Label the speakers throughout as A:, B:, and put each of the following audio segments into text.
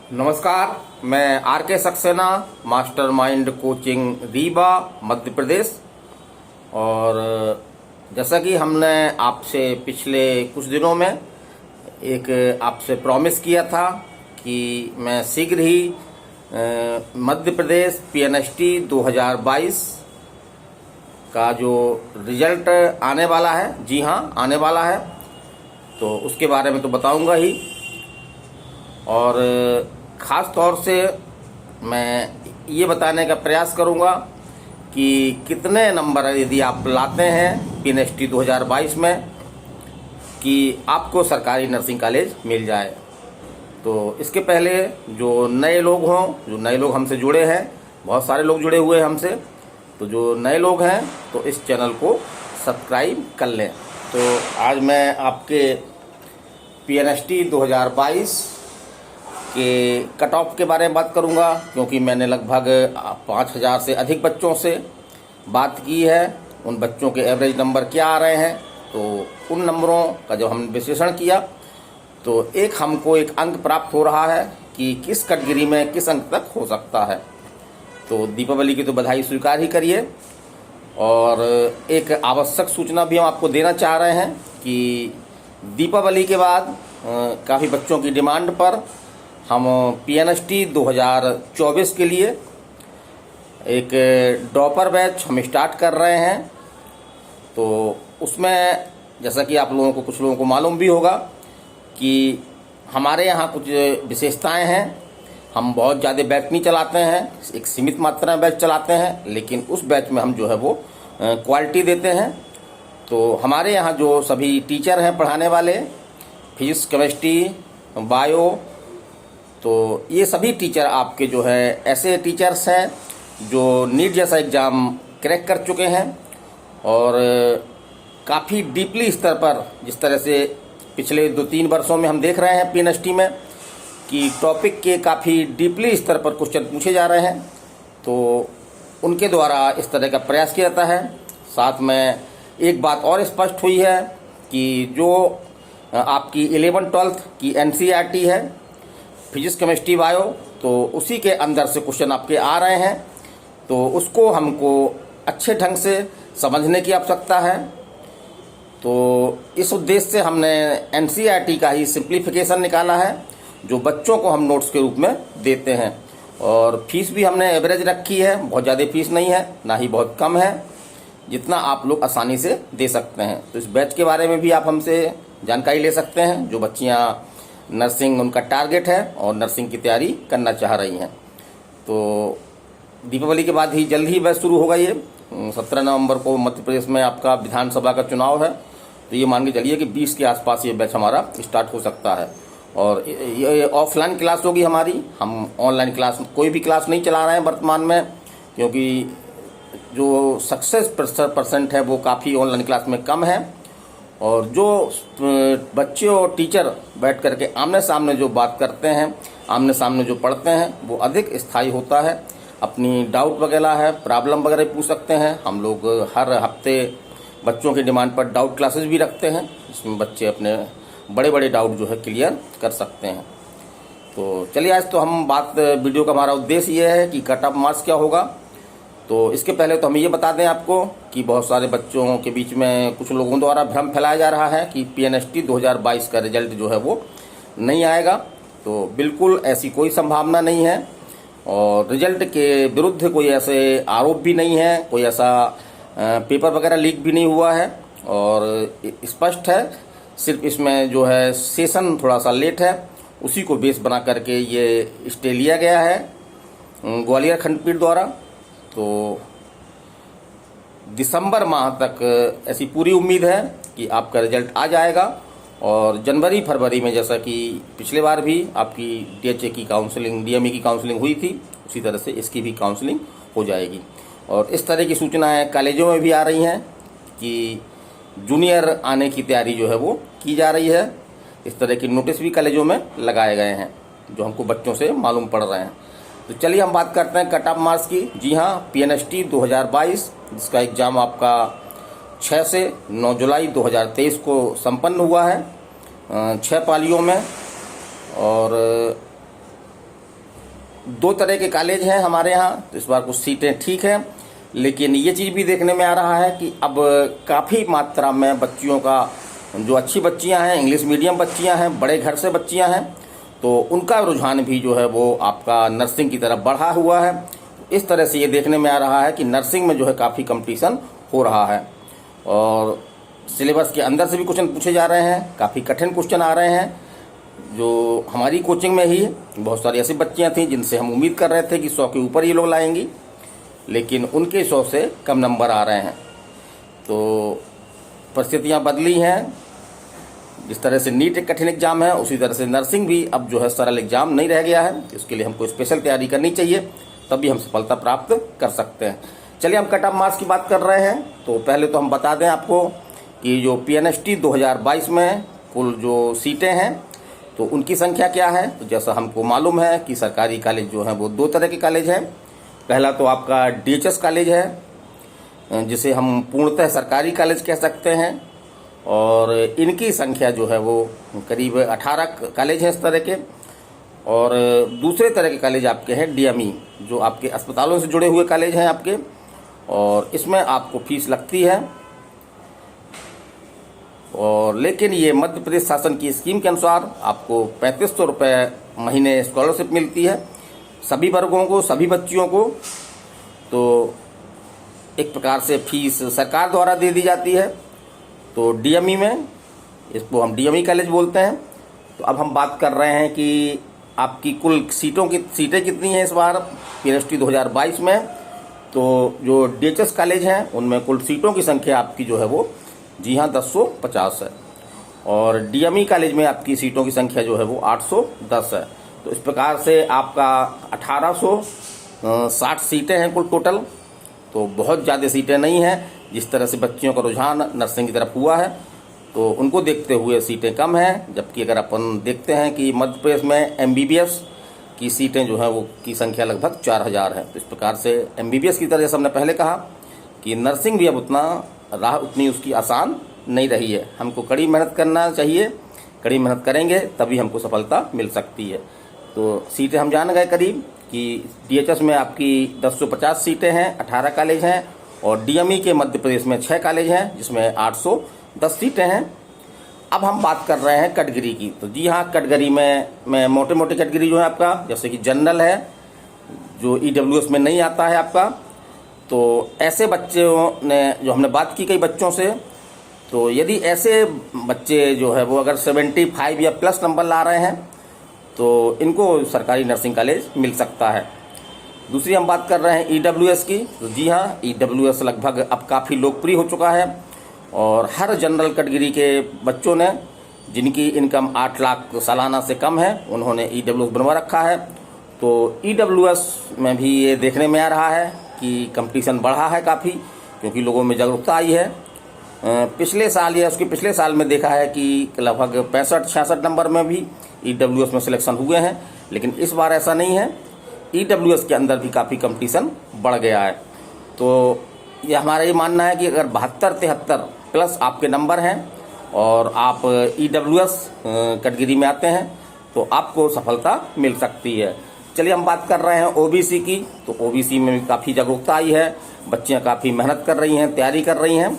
A: नमस्कार, मैं आर के सक्सेना, मास्टरमाइंड कोचिंग रीवा मध्य प्रदेश। और जैसा कि हमने आपसे पिछले कुछ दिनों में एक आपसे प्रॉमिस किया था कि मैं शीघ्र ही मध्य प्रदेश पीएनएसटी 2022 का जो रिजल्ट आने वाला है, जी हाँ आने वाला है, तो उसके बारे में तो बताऊंगा ही। और ख़ास तौर से मैं ये बताने का प्रयास करूंगा कि कितने नंबर यदि आप लाते हैं पीएनएसटी 2022 में कि आपको सरकारी नर्सिंग कॉलेज मिल जाए। तो इसके पहले जो नए लोग हों, जो नए लोग हमसे जुड़े हैं, बहुत सारे लोग जुड़े हुए हैं हमसे, तो जो नए लोग हैं तो इस चैनल को सब्सक्राइब कर लें। तो आज मैं आपके पीएनएसटी 2022 के कट ऑफ के बारे में बात करूंगा, क्योंकि मैंने लगभग 5000 से अधिक बच्चों से बात की है। उन बच्चों के एवरेज नंबर क्या आ रहे हैं, तो उन नंबरों का जब हमने विश्लेषण किया तो हमको एक अंक प्राप्त हो रहा है कि किस कैटेगरी में किस अंक तक हो सकता है। तो दीपावली की तो बधाई स्वीकार ही करिए। और एक आवश्यक सूचना भी हम आपको देना चाह रहे हैं कि दीपावली के बाद काफ़ी बच्चों की डिमांड पर हम पीएनएसटी 2024 के लिए एक डॉपर बैच हम स्टार्ट कर रहे हैं। तो उसमें जैसा कि आप लोगों को, कुछ लोगों को मालूम भी होगा कि हमारे यहाँ कुछ विशेषताएं हैं। हम बहुत ज़्यादा बैच नहीं चलाते हैं, एक सीमित मात्रा में बैच चलाते हैं, लेकिन उस बैच में हम जो है वो क्वालिटी देते हैं। तो हमारे यहाँ जो सभी टीचर हैं पढ़ाने वाले, फिजिक्स, केमिस्ट्री, बायो, तो ये सभी टीचर आपके जो है ऐसे टीचर्स हैं जो नीट जैसा एग्ज़ाम क्रैक कर चुके हैं और काफ़ी डीपली स्तर पर, जिस तरह से पिछले 2-3 वर्षों में हम देख रहे हैं पीएनएसटी में कि टॉपिक के काफ़ी डीपली स्तर पर क्वेश्चन पूछे जा रहे हैं, तो उनके द्वारा इस तरह का प्रयास किया जाता है। साथ में एक बात और स्पष्ट हुई है कि जो आपकी 11वीं-12वीं की एनसीईआरटी है, फिजिक्स, केमिस्ट्री, बायो, तो उसी के अंदर से क्वेश्चन आपके आ रहे हैं, तो उसको हमको अच्छे ढंग से समझने की आवश्यकता है। तो इस उद्देश्य से हमने एनसीईआरटी का ही सिंप्लीफिकेशन निकाला है, जो बच्चों को हम नोट्स के रूप में देते हैं। और फीस भी हमने एवरेज रखी है, बहुत ज़्यादा फीस नहीं है, ना ही बहुत कम है, जितना आप लोग आसानी से दे सकते हैं। तो इस बैच के बारे में भी आप हमसे जानकारी ले सकते हैं, जो बच्चियाँ नर्सिंग उनका टारगेट है और नर्सिंग की तैयारी करना चाह रही हैं। तो दीपावली के बाद ही जल्द ही बैच शुरू होगा। ये 17 नवंबर को मध्य प्रदेश में आपका विधानसभा का चुनाव है, तो ये मान के चलिए कि 20 के आसपास ये बैच हमारा स्टार्ट हो सकता है। और ये ऑफलाइन क्लास होगी हमारी, हम ऑनलाइन क्लास कोई भी क्लास नहीं चला रहे हैं वर्तमान में, क्योंकि जो सक्सेस परसेंट है वो काफ़ी ऑनलाइन क्लास में कम है। और जो बच्चे और टीचर बैठ करके आमने सामने जो बात करते हैं, आमने सामने जो पढ़ते हैं, वो अधिक स्थायी होता है। अपनी डाउट वगैरह है, प्रॉब्लम वगैरह पूछ सकते हैं। हम लोग हर हफ्ते बच्चों की डिमांड पर डाउट क्लासेस भी रखते हैं, जिसमें बच्चे अपने बड़े बड़े डाउट जो है क्लियर कर सकते हैं। तो चलिए, आज तो हम वीडियो का हमारा उद्देश्य ये है कि कट ऑफ मार्क्स क्या होगा। तो इसके पहले तो हम ये बता दें आपको कि बहुत सारे बच्चों के बीच में कुछ लोगों द्वारा भ्रम फैलाया जा रहा है कि पीएनएसटी 2022 का रिजल्ट जो है वो नहीं आएगा। तो बिल्कुल ऐसी कोई संभावना नहीं है, और रिजल्ट के विरुद्ध कोई ऐसे आरोप भी नहीं है, कोई ऐसा पेपर वगैरह लीक भी नहीं हुआ है। और स्पष्ट है, सिर्फ इसमें जो है सेशन थोड़ा सा लेट है, उसी को बेस बना करके ये स्टे लिया गया है ग्वालियर खंडपीठ द्वारा। तो दिसंबर माह तक ऐसी पूरी उम्मीद है कि आपका रिजल्ट आ जाएगा। और जनवरी फरवरी में, जैसा कि पिछले बार भी आपकी डीएचए की काउंसलिंग, डीएमई की काउंसलिंग हुई थी, उसी तरह से इसकी भी काउंसलिंग हो जाएगी। और इस तरह की सूचनाएं कॉलेजों में भी आ रही हैं कि जूनियर आने की तैयारी जो है वो की जा रही है। इस तरह की नोटिस भी कॉलेजों में लगाए गए हैं, जो हमको बच्चों से मालूम पड़ रहे हैं। तो चलिए हम बात करते हैं कट ऑफ मार्क्स की। जी हाँ, पीएनएसटी 2022 जिसका एग्ज़ाम आपका 6 से 9 जुलाई 2023 को संपन्न हुआ है 6 पालियों में। और दो तरह के कॉलेज हैं हमारे यहाँ, तो इस बार कुछ सीटें ठीक हैं, लेकिन ये चीज़ भी देखने में आ रहा है कि अब काफ़ी मात्रा में बच्चियों का, जो अच्छी बच्चियां हैं, इंग्लिश मीडियम बच्चियां हैं, बड़े घर से बच्चियां हैं, तो उनका रुझान भी जो है वो आपका नर्सिंग की तरफ बढ़ा हुआ है। इस तरह से ये देखने में आ रहा है कि नर्सिंग में जो है काफ़ी कंपटीशन हो रहा है, और सिलेबस के अंदर से भी क्वेश्चन पूछे जा रहे हैं, काफ़ी कठिन क्वेश्चन आ रहे हैं। जो हमारी कोचिंग में ही बहुत सारी ऐसी बच्चियां थीं जिनसे हम उम्मीद कर रहे थे कि 100 के ऊपर ये लोग लाएंगी, लेकिन उनके 100 से कम नंबर आ रहे हैं। तो परिस्थितियां बदली हैं। जिस तरह से नीट एक कठिन एग्जाम है, उसी तरह से नर्सिंग भी अब जो है सरल एग्जाम नहीं रह गया है। इसके लिए हमको स्पेशल तैयारी करनी चाहिए, तभी हम सफलता प्राप्त कर सकते हैं। चलिए, हम कट ऑफ मार्क्स की बात कर रहे हैं। तो पहले तो हम बता दें आपको कि जो PNST 2022 में कुल जो सीटें हैं, तो उनकी संख्या क्या है। तो जैसा हमको मालूम है कि सरकारी कॉलेज जो है वो दो तरह के कॉलेज हैं। पहला तो आपका DHS कॉलेज है, जिसे हम पूर्णतः सरकारी कॉलेज कह सकते हैं, और इनकी संख्या जो है वो करीब 18 कॉलेज हैं इस तरह के। और दूसरे तरह के कॉलेज आपके हैं DME, जो आपके अस्पतालों से जुड़े हुए कॉलेज हैं आपके, और इसमें आपको फीस लगती है। और लेकिन ये मध्य प्रदेश शासन की स्कीम के अनुसार आपको 3500 रुपये महीने स्कॉलरशिप मिलती है सभी वर्गों को, सभी बच्चियों को। तो एक प्रकार से फीस सरकार द्वारा दे दी जाती है। तो DME में, इसको हम DME कॉलेज बोलते हैं। तो अब हम बात कर रहे हैं कि आपकी कुल सीटें कितनी हैं इस बार PNST 2022 में। तो जो DHS कॉलेज हैं उनमें कुल सीटों की संख्या आपकी जो है वो, जी हाँ, 1050 है, और DME कॉलेज में आपकी सीटों की संख्या जो है वो 810 है। तो इस प्रकार से आपका 1860 सीटें हैं कुल टोटल। तो बहुत ज़्यादा सीटें नहीं हैं। जिस तरह से बच्चियों का रुझान नर्सिंग की तरफ हुआ है, तो उनको देखते हुए सीटें कम हैं। जबकि अगर अपन देखते हैं कि मध्य प्रदेश में MBBS की सीटें जो है वो की संख्या लगभग 4000 है। तो इस प्रकार से MBBS की तरह, जैसे हमने पहले कहा कि नर्सिंग भी अब उतनी उसकी आसान नहीं रही है। हमको कड़ी मेहनत करना चाहिए, कड़ी मेहनत करेंगे तभी हमको सफलता मिल सकती है। तो सीटें हम जान गए करीब कि DHS में आपकी 1050 सीटें हैं, 18 कॉलेज हैं, और DME के मध्य प्रदेश में 6 कॉलेज हैं जिसमें 810 सीटें हैं। अब हम बात कर रहे हैं कैटेगरी की। तो जी हाँ, कैटेगरी में मोटे मोटे कैटेगरी जो है आपका, जैसे कि जनरल है, जो EWS में नहीं आता है आपका। तो ऐसे बच्चों ने, जो हमने बात की कई बच्चों से, तो यदि ऐसे बच्चे जो है वो अगर 75 या प्लस नंबर ला रहे हैं, तो इनको सरकारी नर्सिंग कॉलेज मिल सकता है। दूसरी हम बात कर रहे हैं EWS की। तो जी हाँ, EWS लगभग अब काफ़ी लोकप्रिय हो चुका है, और हर जनरल कैटेगरी के बच्चों ने, जिनकी इनकम 8 लाख सालाना से कम है, उन्होंने EWS बनवा रखा है। तो EWS में भी ये देखने में आ रहा है कि कंपटीशन बढ़ा है काफ़ी, क्योंकि लोगों में जागरूकता आई है। पिछले साल या उसके पिछले साल में देखा है कि लगभग 65-66 नंबर में भी EWS में सिलेक्शन हुए हैं, लेकिन इस बार ऐसा नहीं है। EWS के अंदर भी काफ़ी कंपटीशन बढ़ गया है। तो ये हमारा ये मानना है कि अगर 72-73 प्लस आपके नंबर हैं और आप EWS कैटेगरी में आते हैं, तो आपको सफलता मिल सकती है। चलिए, हम बात कर रहे हैं OBC की। तो OBC में भी काफ़ी जागरूकता आई है, बच्चियाँ काफ़ी मेहनत कर रही हैं, तैयारी कर रही हैं।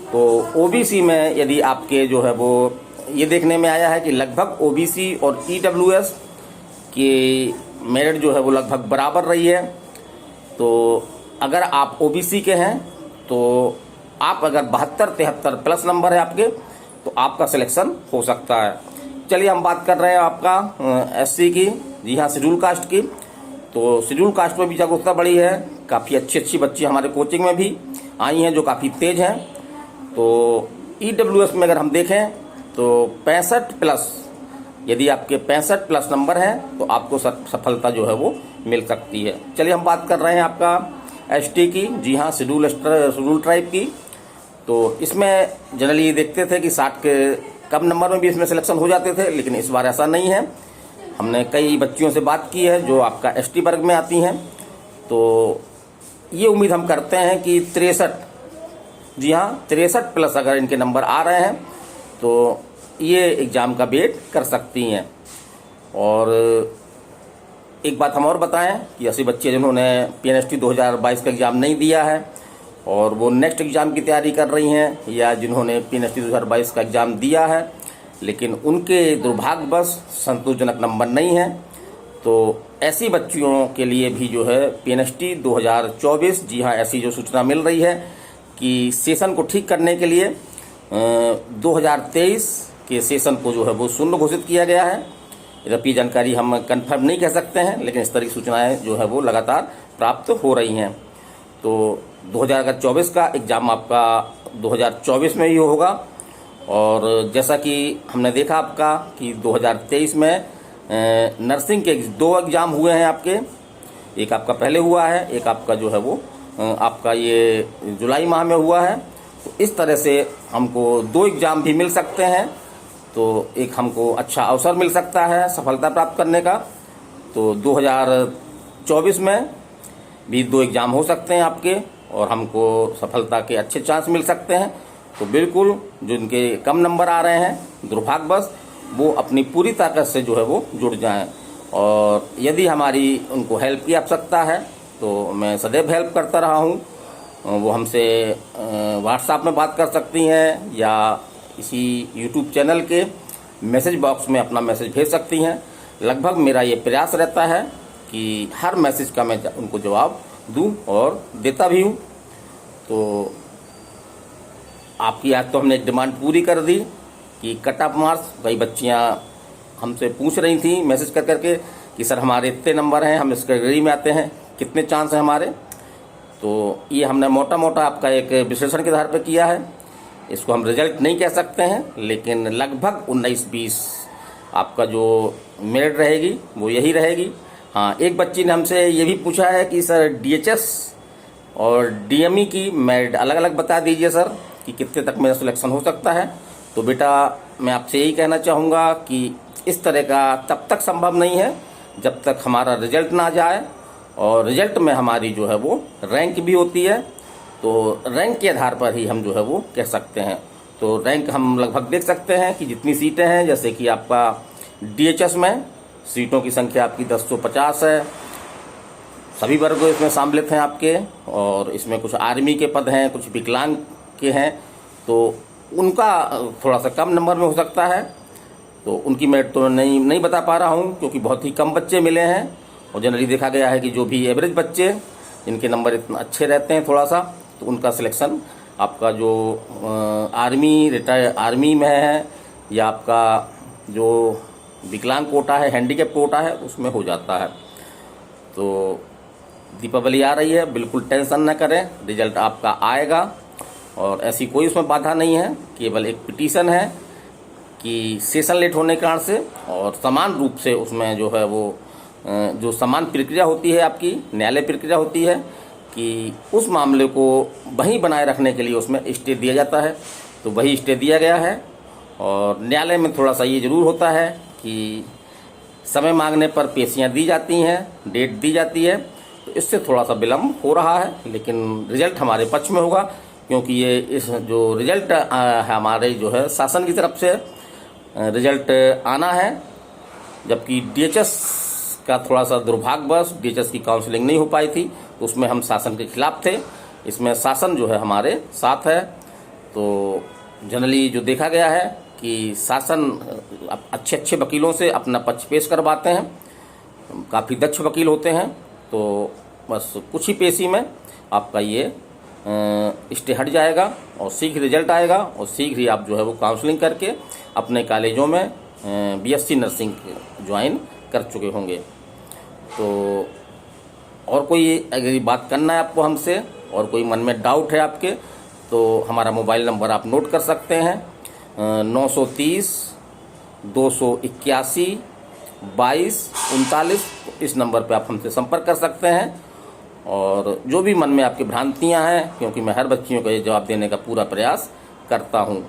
A: तो OBC में यदि आपके जो है वो, ये देखने में आया है कि लगभग OBC और EWS की मेरिट जो है वो लगभग बराबर रही है। तो अगर आप OBC के हैं, तो आप अगर 72-73 प्लस नंबर है आपके, तो आपका सिलेक्शन हो सकता है। चलिए, हम बात कर रहे हैं आपका SC की। जी हाँ, शेड्यूल कास्ट की। तो शेड्यूल कास्ट में भी जागरूकता बढ़ी है, काफ़ी अच्छी बच्ची हमारे कोचिंग में भी आई हैं जो काफ़ी तेज हैं। तो EWS में अगर हम देखें तो 65 प्लस, यदि आपके 65 प्लस नंबर हैं, तो आपको सफलता जो है वो मिल सकती है। चलिए, हम बात कर रहे हैं आपका ST की। जी हाँ, शेड्यूल ट्राइब की। तो इसमें जनरली देखते थे कि 60 के कम नंबर में भी इसमें सिलेक्शन हो जाते थे, लेकिन इस बार ऐसा नहीं है। हमने कई बच्चियों से बात की है जो आपका ST वर्ग में आती हैं। तो ये उम्मीद हम करते हैं कि 63, जी हाँ, 63 प्लस अगर इनके नंबर आ रहे हैं, तो ये एग्ज़ाम का वेट कर सकती हैं। और एक बात हम और बताएं कि ऐसे बच्चे जिन्होंने पीएनएसटी 2022 का एग्ज़ाम नहीं दिया है और वो नेक्स्ट एग्ज़ाम की तैयारी कर रही हैं, या जिन्होंने पीएनएसटी 2022 का एग्ज़ाम दिया है लेकिन उनके दुर्भाग्यवश संतोषजनक नंबर नहीं है, तो ऐसी बच्चियों के लिए भी जो है पीएनएसटी 2024, जी हाँ, ऐसी जो सूचना मिल रही है कि सेशन को ठीक करने के लिए 2023 के सेशन को जो है वो शून्य घोषित किया गया है। यद्यपि जानकारी हम कंफर्म नहीं कह सकते हैं, लेकिन इस तरह की सूचनाएं जो है वो लगातार प्राप्त हो रही हैं। तो 2024 का एग्ज़ाम आपका 2024 में ही होगा। और जैसा कि हमने देखा आपका कि 2023 में नर्सिंग के 2 एग्ज़ाम हुए हैं आपके, एक आपका पहले हुआ है, एक आपका जो है वो आपका ये जुलाई माह में हुआ है। तो इस तरह से हमको 2 एग्ज़ाम भी मिल सकते हैं, तो एक हमको अच्छा अवसर मिल सकता है सफलता प्राप्त करने का। तो 2024 में भी 2 एग्ज़ाम हो सकते हैं आपके और हमको सफलता के अच्छे चांस मिल सकते हैं। तो बिल्कुल जिनके कम नंबर आ रहे हैं दुर्भाग्यवश, वो अपनी पूरी ताकत से जो है वो जुड़ जाएं। और यदि हमारी उनको हेल्प की आवश्यकता है तो मैं सदैव हेल्प करता रहा हूँ। वो हमसे व्हाट्सएप में बात कर सकती हैं या इसी यूट्यूब चैनल के मैसेज बॉक्स में अपना मैसेज भेज सकती हैं। लगभग मेरा ये प्रयास रहता है कि हर मैसेज का मैं उनको जवाब दूं और देता भी हूं। तो आपकी आज तो हमने एक डिमांड पूरी कर दी कि कट ऑफ मार्क्स, कई बच्चियां हमसे पूछ रही थी मैसेज कर करके कि सर हमारे इतने नंबर हैं, हम इस कैटेगरी में आते हैं, कितने चांस हैं हमारे। तो ये हमने मोटा मोटा आपका एक विश्लेषण के आधार पर किया है। इसको हम रिजल्ट नहीं कह सकते हैं, लेकिन लगभग 19-20 आपका जो मेरिट रहेगी वो यही रहेगी। हाँ, एक बच्ची ने हमसे ये भी पूछा है कि सर डीएचएस और डीएमई की मेरिट अलग अलग बता दीजिए सर कि कितने तक मेरा सिलेक्शन हो सकता है। तो बेटा मैं आपसे यही कहना चाहूँगा कि इस तरह का तब तक संभव नहीं है जब तक हमारा रिजल्ट ना जाए, और रिजल्ट में हमारी जो है वो रैंक भी होती है। तो रैंक के आधार पर ही हम जो है वो कह सकते हैं। तो रैंक हम लगभग देख सकते हैं कि जितनी सीटें हैं, जैसे कि आपका डीएचएस में सीटों की संख्या आपकी 1050 है, सभी वर्ग इसमें सम्मिलित हैं आपके, और इसमें कुछ आर्मी के पद हैं, कुछ विकलांग के हैं, तो उनका थोड़ा सा कम नंबर में हो सकता है। तो उनकी मेरिट तो नहीं बता पा रहा हूँ क्योंकि बहुत ही कम बच्चे मिले हैं, और जनरली देखा गया है कि जो भी एवरेज बच्चे जिनके नंबर इतना अच्छे रहते हैं थोड़ा सा, तो उनका सिलेक्शन आपका जो आर्मी में है या आपका जो विकलांग कोटा है, हैंडीकैप कोटा है, उसमें हो जाता है। तो दीपावली आ रही है, बिल्कुल टेंशन न करें, रिजल्ट आपका आएगा और ऐसी कोई उसमें बाधा नहीं है। केवल एक पिटीशन है कि सेशन लेट होने के कारण से, और समान रूप से उसमें जो है वो जो समान प्रक्रिया होती है आपकी, न्यायालय प्रक्रिया होती है कि उस मामले को वहीं बनाए रखने के लिए उसमें स्टे दिया जाता है। तो वही स्टे दिया गया है। और न्यायालय में थोड़ा सा ये ज़रूर होता है कि समय मांगने पर पेशियां दी जाती हैं, डेट दी जाती है, तो इससे थोड़ा सा विलम्ब हो रहा है, लेकिन रिजल्ट हमारे पक्ष में होगा क्योंकि ये इस जो रिजल्ट हमारे जो है शासन की तरफ से रिजल्ट आना है। जबकि डीएचएस का थोड़ा सा दुर्भाग्यवश डीएचएस की काउंसलिंग नहीं हो पाई थी, तो उसमें हम शासन के खिलाफ थे। इसमें शासन जो है हमारे साथ है। तो जनरली जो देखा गया है कि शासन अच्छे वकीलों से अपना पक्ष पेश करवाते हैं, काफ़ी दक्ष वकील होते हैं। तो बस कुछ ही पेशी में आपका ये स्टे हट जाएगा और शीघ्र रिजल्ट आएगा, और शीघ्र ही आप जो है वो काउंसलिंग करके अपने कॉलेजों में बीएससी नर्सिंग ज्वाइन कर चुके होंगे। तो और कोई अगर बात करना है आपको हमसे, और कोई मन में डाउट है आपके, तो हमारा मोबाइल नंबर आप नोट कर सकते हैं 930 281 2239। इस नंबर पे आप हमसे संपर्क कर सकते हैं। और जो भी मन में आपकी भ्रांतियां हैं, क्योंकि मैं हर बच्चियों को ये जवाब देने का पूरा प्रयास करता हूं,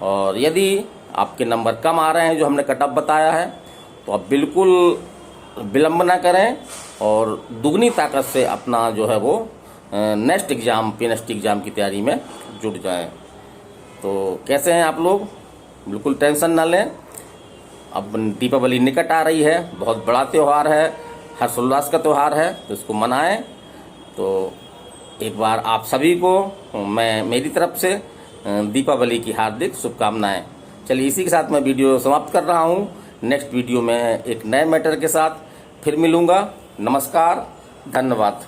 A: और यदि आपके नंबर कम आ रहे हैं जो हमने कट ऑफ बताया है, तो आप बिल्कुल विलम्ब ना करें और दुगनी ताकत से अपना जो है वो नेक्स्ट एग्ज़ाम पीएनएसटी एग्ज़ाम की तैयारी में जुट जाएं। तो कैसे हैं आप लोग? बिल्कुल टेंशन ना लें। अब दीपावली निकट आ रही है, बहुत बड़ा त्यौहार है, हर्षोल्लास का त्यौहार है, तो इसको मनाएं। तो एक बार आप सभी को मैं मेरी तरफ से दीपावली की हार्दिक शुभकामनाएं। चलिए इसी के साथ मैं वीडियो समाप्त कर रहा हूं। नेक्स्ट वीडियो में एक नए मैटर के साथ फिर मिलूंगा। नमस्कार, धन्यवाद।